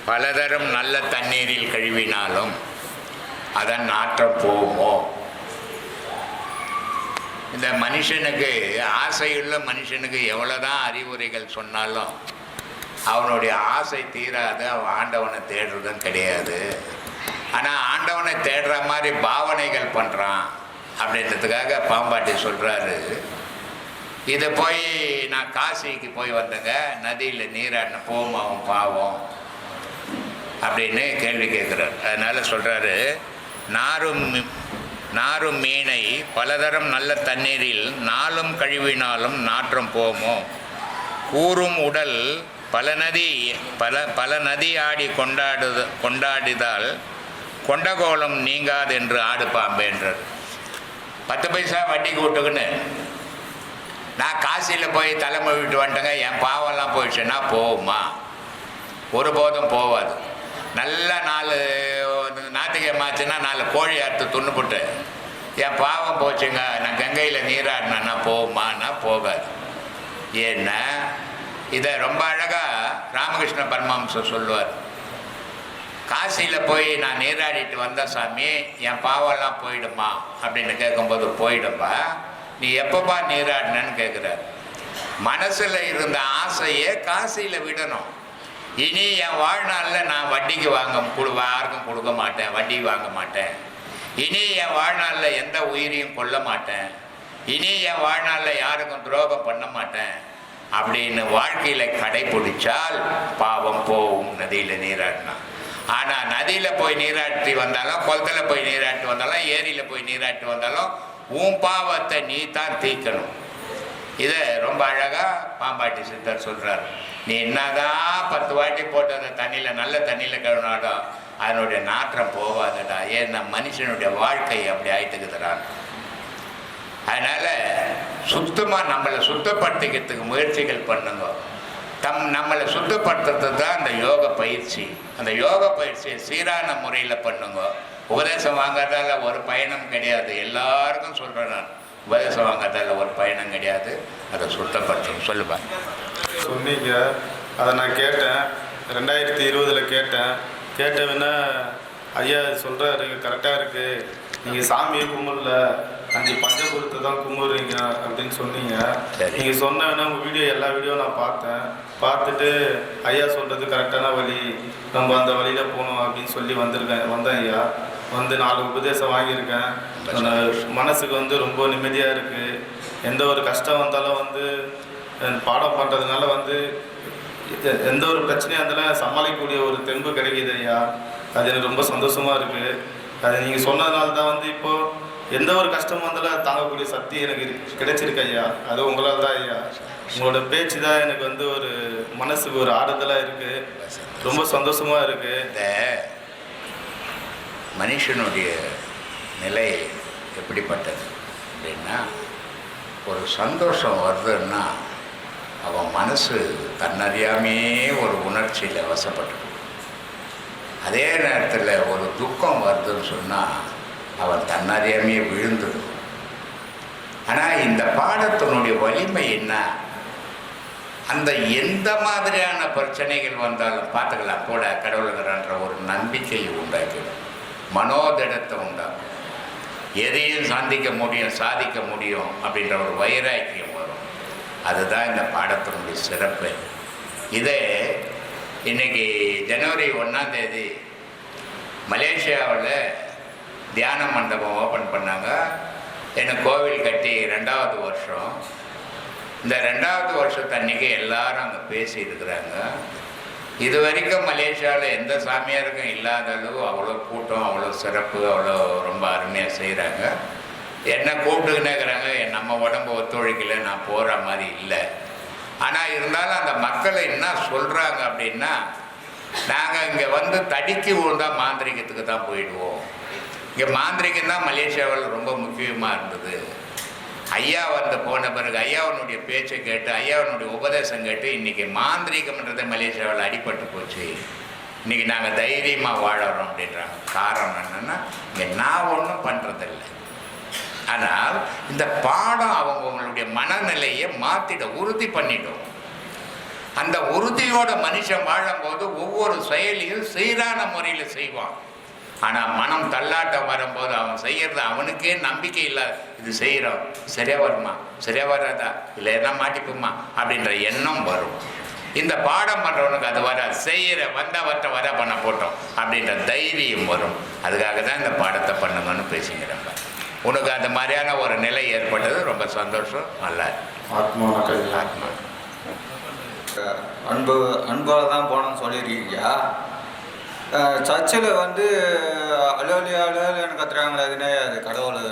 பலதரம் நல்ல தண்ணீரில் கழுவினாலும் அதன் நாற்றம் போகுமோ? இந்த மனுஷனுக்கு, ஆசையுள்ள மனுஷனுக்கு எவ்வளோதான் அறிவுரைகள் சொன்னாலும் அவனுடைய ஆசை தீராது. அவன் ஆண்டவனை தேடுறதும் கிடையாது. ஆனால் ஆண்டவனை தேடுற மாதிரி பாவனைகள் பண்ணுறான் அப்படின்றதுக்காக பாம்பாட்டி சொல்கிறாரு, இதை போய் நான் காசிக்கு போய் வந்தேங்க, நதியில் நீராடின போகும் அவன் பாவம் அப்படின்னு கேள்வி கேட்குறார். அதனால் சொல்கிறாரு, நாரும் மீனை பலதரம் நல்ல தண்ணீரில் நாளும் கழுவினாலும் நாற்றம் போமோ? கூறும் உடல் பல நதி ஆடி கொண்டாடிதால் கொண்டகோலம் நீங்காது என்று ஆடு பாம்பேன்றார். 10 பைசா வட்டிக்கு விட்டுக்குன்னு நான் காசியில் போய் தலைமை விட்டு வந்துட்டேங்க, என் பாவெல்லாம் போயிடுச்சுன்னா போகுமா? ஒருபோதும் போகாது. நல்ல 4 ஞாயிற்றுக்கிழமை ஆச்சுன்னா 4 கோழி அறுத்து துண்ணுபுட்டு என் பாவம் போச்சுங்க, நான் கங்கையில் நீராடினேன்னா போகுமான்னா போகாது. ஏன்னா இதை ரொம்ப அழகாக ராமகிருஷ்ண பரமஹம்சர் சொல்லுவார். காசியில் போய் நான் நீராடிட்டு வந்த சாமி, என் பாவெல்லாம் போயிடுமா அப்படின்னு கேட்கும்போது, போயிடும்பா, நீ எப்பப்பா நீராடினன்னு கேட்குறாரு. மனசில் இருந்த ஆசையை காசியில் விடணும். இனி என் வாழ்நாளில் நான் வட்டிக்கு யாருக்கும் கொடுக்க மாட்டேன், வட்டி வாங்க மாட்டேன். இனி என் வாழ்நாளில் எந்த உயிரையும் கொல்ல மாட்டேன். இனி என் வாழ்நாளில் யாருக்கும் துரோகம் பண்ண மாட்டேன் அப்படின்னு வாழ்க்கையில் கடைபிடிச்சால் பாவம் போகும் நதியில் நீராடினா. ஆனால் நதியில் போய் நீராட்டி வந்தாலும், குளத்தில் போய் நீராட்டி வந்தாலும், ஏரியில் போய் நீராட்டி வந்தாலும் உன் பாவத்தை நீ தான் தீர்க்கணும். இதை ரொம்ப அழகாக பாம்பாட்டி சித்தர் சொல்கிறார். நீ என்னதான் 10 வாட்டி போட்டு அந்த தண்ணியில், நல்ல தண்ணியில் கழுவினாலும் அதனுடைய நாற்றம் போகாதடா. ஏன்னா மனுஷனுடைய வாழ்க்கை அப்படி ஆயிட்டுக்குதுறான். அதனால் சுத்தமாக நம்மளை சுத்தப்படுத்திக்கிறதுக்கு முயற்சிகள் பண்ணுங்க. நம்மளை சுத்தப்படுத்துறது தான் அந்த யோக பயிற்சி. அந்த யோக பயிற்சியை சீரான முறையில் பண்ணுங்க. உபதேசம் வாங்கிறதால ஒரு பயணம் கிடையாது. எல்லாருக்கும் சொல்கிறேன் நான், உபதேசம் வாங்கிறதால ஒரு பயணம் கிடையாது. அதை சுத்தப்படுத்தணும். சொல்லுப்பா. சொன்னீங்க, அதை நான் கேட்டேன். 2020 கேட்டவன்னா ஐயா சொல்கிறாரு, பார்த்துட்டு கரெக்டாக இருக்குது, நீங்கள் சாமியை கும்பிடல, 5 பஞ்சபூதத்தை தான் கும்பிடுறீங்க அப்படின்னு சொன்னீங்க. நீங்கள் சொன்னேன்னா உங்கள் எல்லா வீடியோ நான் பார்த்துட்டு ஐயா சொல்கிறது கரெக்டான வழி, நம்ம அந்த வழியில் போகணும் அப்படின்னு சொல்லி வந்தேன் ஐயா. 4 உபதேசம் வாங்கியிருக்கேன். மனசுக்கு ரொம்ப நிம்மதியாக இருக்குது. எந்த ஒரு கஷ்டம் வந்தாலும் பாடம் பண்ணுறதுனால எந்த ஒரு பிரச்சனையாக இருந்தாலும் சமாளிக்கக்கூடிய ஒரு தெம்பு கிடைக்கிது ஐயா. அது எனக்கு ரொம்ப சந்தோஷமாக இருக்குது. அது நீங்கள் சொன்னதுனால தான் இப்போது எந்த ஒரு கஷ்டமும் வந்தாலும் தாங்கக்கூடிய சக்தி எனக்கு கிடைச்சிருக்கு ஐயா. அது உங்களால் தான் ஐயா. உங்களோட பேச்சு தான் எனக்கு ஒரு மனசுக்கு ஒரு ஆறுதலாக இருக்குது. ரொம்ப சந்தோஷமாக இருக்குது. இந்த மனுஷனுடைய நிலை எப்படிப்பட்டது அப்படின்னா, ஒரு சந்தோஷம் வருதுன்னா அவன் மனசு தன்னறியாமே ஒரு உணர்ச்சியில் வசப்பட்டு, அதே நேரத்தில் ஒரு துக்கம் வருதுன்னு சொன்னால் அவன் தன்னறியாமே விழுந்துடும். ஆனால் இந்த பாடத்தினுடைய வலிமை என்ன, அந்த எந்த மாதிரியான பிரச்சனைகள் வந்தாலும் பார்த்துக்கலாம் கூட கடவுளுங்கிறான்ற ஒரு நம்பிக்கையை உண்டாக்கிடும், மனோதிடத்தை உண்டாக்கும், எதையும் சாதிக்க முடியும் அப்படின்ற ஒரு வைராக்கியம் வரும். அதுதான் இந்த பாடத்தினுடைய சிறப்பு. இதே இன்றைக்கி ஜனவரி 1ஆம் தேதி மலேசியாவில் தியான மண்டபம் ஓப்பன் பண்ணாங்க. எனக்கு கோவில் கட்டி 2வது வருஷம். இந்த 2வது வருஷத்தன்னைக்கு எல்லாரும் அங்கே பேசியிருக்கிறாங்க. இது வரைக்கும் மலேசியாவில் எந்த சாமியாருக்கும் இல்லாத அளவு அவ்வளோ கூட்டம், அவ்வளோ சிறப்பு, அவ்வளோ ரொம்ப அருமையாக செய்கிறாங்க. என்ன கூப்பிட்டுக்கினேங்கிறாங்க, நம்ம உடம்பு ஒத்துழைக்கல, நான் போகிற மாதிரி இல்லை. ஆனால் இருந்தாலும் அந்த மக்களை என்ன சொல்கிறாங்க அப்படின்னா, நாங்கள் இங்கே தடிக்கு விழுந்தால் மாந்திரிகத்துக்கு தான் போயிடுவோம். இங்கே மாந்திரிகம் தான் மலேசியாவில் ரொம்ப முக்கியமாக இருந்தது. ஐயா போன பிறகு ஐயாவனுடைய பேச்சை கேட்டு, ஐயாவனுடைய உபதேசம் கேட்டு இன்றைக்கி மாந்திரிகம்ன்றது மலேசியாவில் அடிபட்டு போச்சு. இன்றைக்கி நாங்கள் தைரியமாக வாழறோம் அப்படின்றாங்க. காரணம் என்னென்னா, இங்கே நான் ஒன்றும் பண்ணுறதில்லை. ஆனால் இந்த பாடம் அவங்களுடைய மனநிலையை மாற்றிட, உறுதி பண்ணிடும். அந்த உறுதியோட மனுஷன் வாழும்போது ஒவ்வொரு செயலையும் சீரான முறையில் செய்வான். ஆனால் மனம் தள்ளாட்டம் வரும்போது அவன் செய்யறது அவனுக்கே நம்பிக்கை இல்லை. இது செய்கிறோம், சரியா வருமா, சரியா வராதா, இல்லை என்ன மாட்டிப்போமா அப்படின்ற எண்ணம் வரும். இந்த பாடம் பண்ணுறவனுக்கு அது வராது. செய்கிற வந்தவற்றை வர பண்ண போட்டோம் அப்படின்ற தைரியம் வரும். அதுக்காக தான் இந்த பாடத்தை பண்ணுங்கன்னு பேசிக்கிறேன். உனக்கு அந்த மாதிரியான ஒரு நிலை ஏற்பட்டது ரொம்ப சந்தோஷம். நல்லா ஆத்மா ஆத்மா அன்பால் தான் போனோம்னு சொல்லியிருக்கீங்க. சர்ச்சில் வந்து அலோலியா அலோலியான்னு கத்துறாங்களே, அதுனே அது கடவுள்.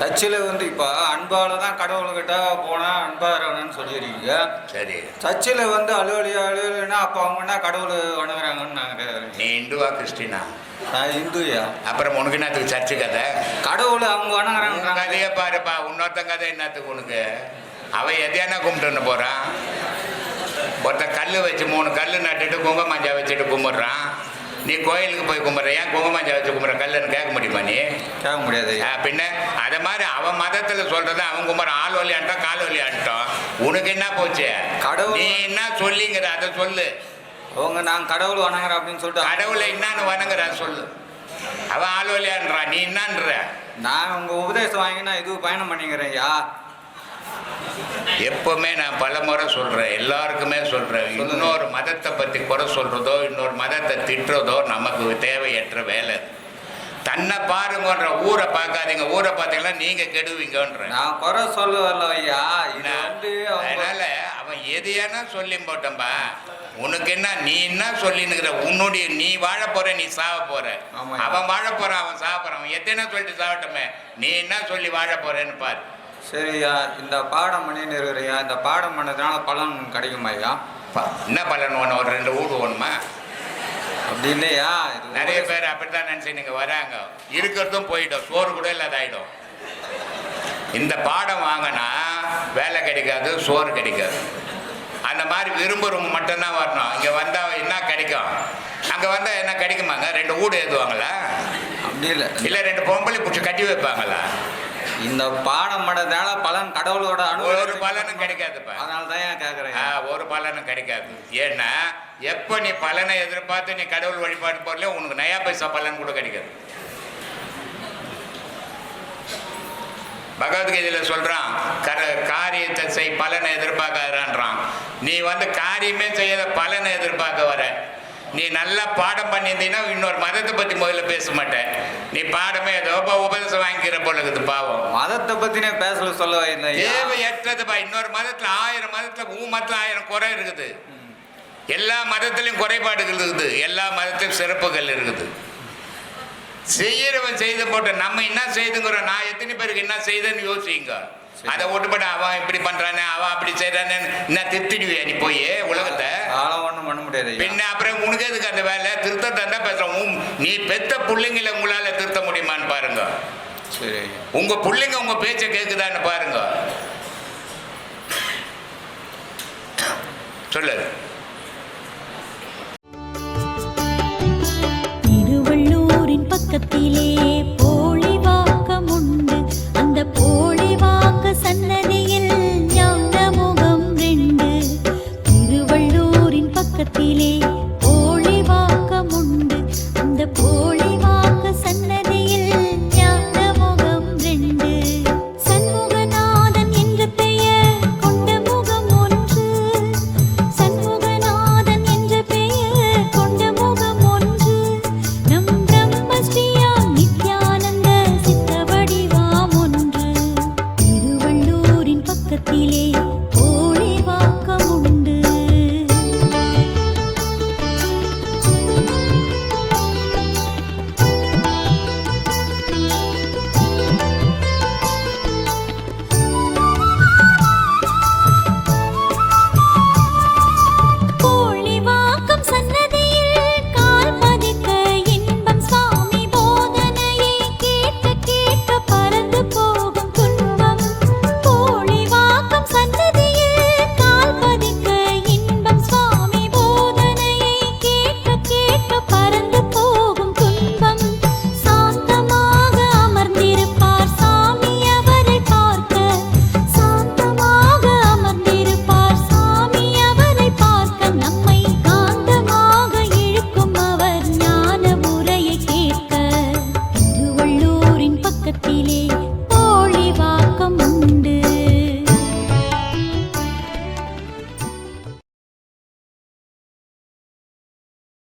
சர்ச்சில் வந்து இப்போ அன்பால் தான் கடவுள்கிட்ட போனால் அன்பாக இருக்கணும்னு சொல்லியிருக்கீங்க. சரி, சர்ச்சில் வந்து அலோலியா அலோலியானா அப்போ அவங்கன்னா கடவுள் வணங்குறாங்கன்னு நாங்கள். நீ இந்துவா கிறிஸ்டினா? நான் இந்துயா. அப்புறம் உனக்கு என்னத்துக்கு சர்ச்சு கதை? கடவுள் அவங்க வணங்குறாங்க. கதையை பாருப்பா. இன்னொருத்தன் கதை என்னத்துக்கு உனக்கு? அவன் எதையானா கும்பிட்டுன்னு போகிறான். ஒருத்தன் கல் வச்சு 3 கல் நட்டுட்டு குங்குமஞ்சா வச்சுட்டு கும்பிட்றான். நீ கோயிலுக்கு போய் கும்பிட்ற, ஏன் குங்குமஞ்சா வச்சு கும்பிட்ற கல்லுன்னு கேட்க முடியுமா? நீ கேட்க முடியாது. பின்ன அதை மாதிரி அவன் மதத்தில் சொல்கிறத அவன் கும்பிட்ற ஆள் வலி ஆட்டோம் கால் வலி ஆட்டோம். உனக்கு என்ன போச்சு? கடவுள் நீ என்ன சொல்லிங்கிற அதை சொல்லு. அவங்க நான் கடவுள் வணங்குறேன் அப்படின்னு சொல்லிட்டு கடவுளை என்னன்னு வணங்குற சொல்லு. அவன் ஆள் வலியான்றான், நீ என்னன்ற? நான் உங்கள் உபதேசம் வாங்கி நான் இது பயணம் பண்ணிக்கிறேன்யா. எப்பவுமே நான் பல முறை சொல்கிறேன், எல்லாருக்குமே சொல்கிறேன், இன்னொரு மதத்தை பற்றி குறை சொல்கிறதோ இன்னொரு மதத்தை திட்டுறதோ நமக்கு தேவையற்ற வேலை. தன்னை பாருங்கன்ற, ஊரை பார்க்காதீங்க. ஊரை பார்த்தீங்கன்னா நீங்கள் கெடுவீங்கன்ற. நான் குறை சொல்ல வரல ஐயா. இது வந்து அதனால் அவன் எதையானா சொல்லி போட்டம்பா. உனக்கு என்ன, நீ என்ன சொல்லினுங்கிற? உன்னுடைய நீ வாழ போற, நீ சாவ போற. அவன் வாழ போறான், அவன் சாவ போறான். அவன் எத்தனை சொல்லிட்டு சாவட்டமே, நீ என்ன சொல்லி வாழ போறேன்னு பாரு. சரியா, இந்த பாடம் பண்ணின்னு இருக்கிறையா, இந்த பாடம் பண்ணதுனால பலன் கிடைக்குமா ஐயா? என்ன பலன் வேணும்? ஒரு 2 வீடு வேணுமா? அப்படி இல்லையா? நிறைய பேர் அப்படித்தான் நினைச்சு நீங்க வராங்க, இருக்கிறதும் போயிடும், சோறு கூட இல்லாத ஆயிடும். இந்த பாடம் வாங்கினா வேலை கிடைக்காது, சோறு கிடைக்காது. அந்த மாதிரி விரும்புறவங்க மட்டும்தான் வரணும். இங்கே வந்தால் என்ன கிடைக்கும்? அங்கே வந்தால் என்ன கிடைக்குமாங்க? 2 வீடு எழுதுவாங்களா? அப்படி இல்லை. இல்லை 2 பொம்பளை பிடிச்சி கட்டி வைப்பாங்களா? இந்த பாடம் பண்ணதுனால பலன் கடவுளோட ஒரு பலனும் கிடைக்காதுப்பா. அதனால தான் ஏன் கேட்குறேன். ஒரு பலனும் கிடைக்காது. ஏன்னா எப்போ நீ பலனை எதிர்பார்த்து நீ கடவுள் வழிபாடு போடல, உனக்கு நயா பைசா பலன் கூட கிடைக்காது. பகவத்கீதையில் சொல்கிறான், காரியத்தை செய், பலனை எதிர்பார்க்காதான்றான். நீ வந்து காரியமே செய்யாத பலனை எதிர்பார்க்க வர. நீ நல்லா பாடம் பண்ணியிருந்தீங்கன்னா இன்னொரு மதத்தை பற்றி முதல்ல பேச மாட்டேன். நீ பாடமே ஏதோ உபதேசம் வாங்கிக்கிற போல இருக்குது. பாவம், மதத்தை பற்றினே பேசல சொல்ல இல்லை. தேவையற்றதுப்பா. இன்னொரு மதத்தில் 1000 மதத்தில் மதத்தில் 1000 குறை இருக்குது. எல்லா மதத்திலையும் குறைபாடுகள் இருக்குது, எல்லா மதத்திலும் சிறப்புகள் இருக்குது. செய்யறவன் செய்த போட்ட நம்ம என்ன செய்துங்கிறோம். நான் எத்தனை பேருக்கு என்ன செய்தேன்னு யோசிங்க. அதை ஒட்டுப்பட அவன் இப்படி பண்றானே, அவன் அப்படி செய்யறானே என்ன திருத்திடுவியா நீ போய் உலகத்தை? ஒன்றும் பண்ண முடியாது. பின்ன அப்புறம் உனக்கு எதுக்கு அந்த வேலை? திருத்தத்தை தான் பேசுறோம். நீ பெத்த பிள்ளைங்களை உங்களால திருத்த முடியுமான்னு பாருங்க. சரி, உங்க பிள்ளைங்க உங்க பேச்சை கேட்குதான்னு பாருங்க. சொல்லு. திருவள்ளூரின் பக்கத்திலே